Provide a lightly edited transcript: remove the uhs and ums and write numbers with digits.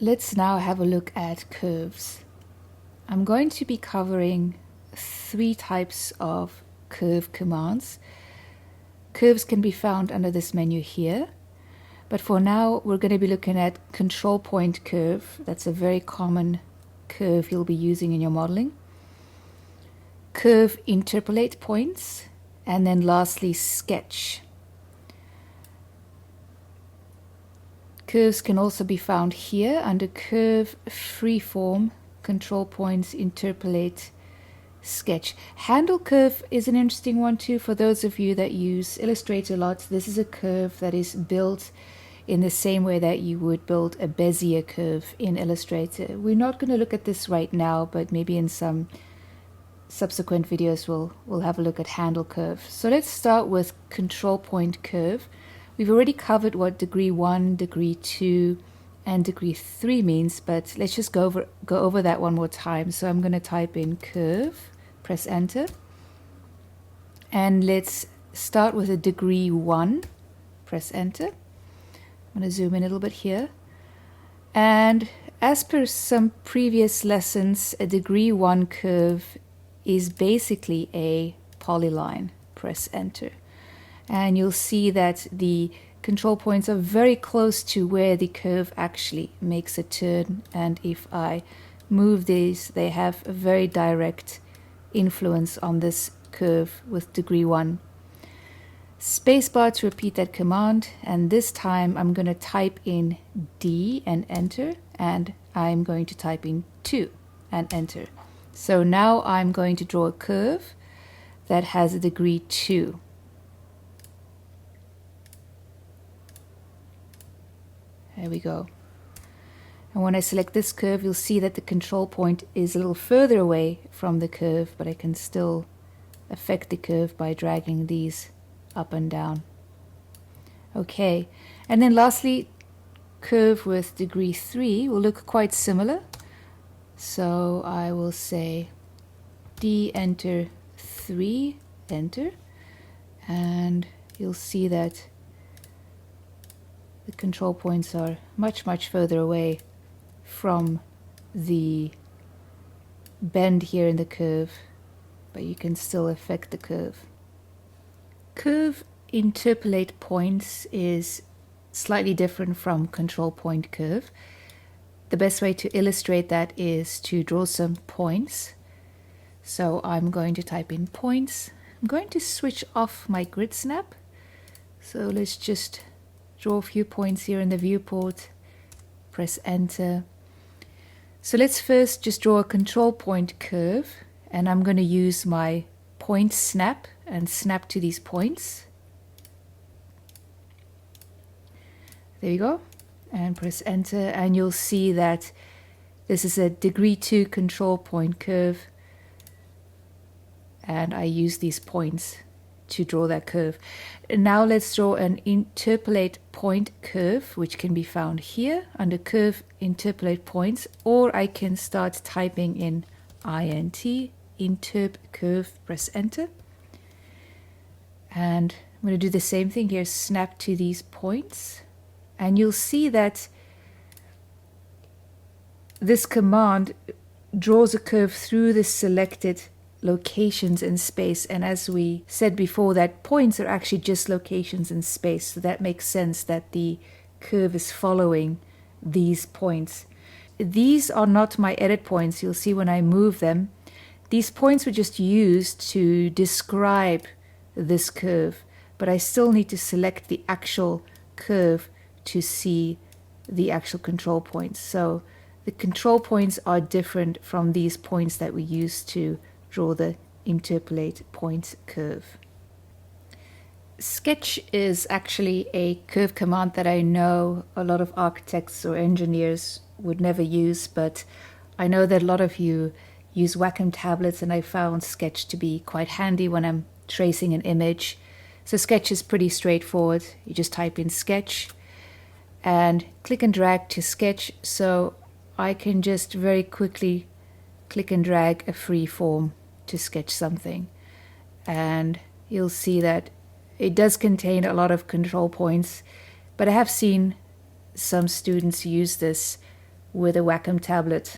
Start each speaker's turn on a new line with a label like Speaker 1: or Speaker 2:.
Speaker 1: Let's now have a look at curves. I'm going to be covering 3 types of curve commands. Curves can be found under this menu here, but for now we're going to be looking at control point curve. That's a very common curve you'll be using in your modeling. Curve interpolate points, and then lastly sketch. Curves can also be found here under curve, freeform, control points, interpolate, sketch. Handle curve is an interesting one too for those of you that use Illustrator a lot. This is a curve that is built in the same way that you would build a Bezier curve in Illustrator. We're not going to look at this right now, but maybe in some subsequent videos we'll have a look at handle curve. So let's start with control point curve. We've already covered what degree 1, degree 2, and degree 3 means, but let's just go over that one more time. So I'm going to type in curve, press enter, and let's start with a degree 1, press enter. I'm going to zoom in a little bit here. And as per some previous lessons, a degree 1 curve is basically a polyline. Press enter. And you'll see that the control points are very close to where the curve actually makes a turn, and if I move these, they have a very direct influence on this curve with degree 1. Spacebar to repeat that command, and this time I'm going to type in D and enter, and I'm going to type in 2 and enter. So now I'm going to draw a curve that has a degree 2. There we go. And when I select this curve, you'll see that the control point is a little further away from the curve, but I can still affect the curve by dragging these up and down. Okay, and then lastly, curve with degree 3 will look quite similar. So I will say D, enter, 3, enter, and you'll see that the control points are much further away from the bend here in the curve, but you can still affect the curve. Curve interpolate points is slightly different from control point curve. The best way to illustrate that is to draw some points. So I'm going to type in points. I'm going to switch off my grid snap. So let's just draw a few points here in the viewport, press enter. So let's first just draw a control point curve, and I'm going to use my point snap and snap to these points. There you go, and press enter, and you'll see that this is a degree 2 control point curve, and I use these points to draw that curve. Now let's draw an interpolate point curve, which can be found here under curve interpolate points, or I can start typing in int interp curve, press enter, and I'm going to do the same thing here, snap to these points, and you'll see that this command draws a curve through the selected locations in space, and as we said before, that points are actually just locations in space, so that makes sense that the curve is following these points. These are not my edit points. You'll see when I move them, these points were just used to describe this curve, but I still need to select the actual curve to see the actual control points. So the control points are different from these points that we use to draw the interpolate point curve. Sketch is actually a curve command that I know a lot of architects or engineers would never use, but I know that a lot of you use Wacom tablets, and I found Sketch to be quite handy when I'm tracing an image. So Sketch is pretty straightforward. You just type in Sketch and click and drag to Sketch, so I can just very quickly click and drag a free form to sketch something, and you'll see that it does contain a lot of control points, but I have seen some students use this with a Wacom tablet.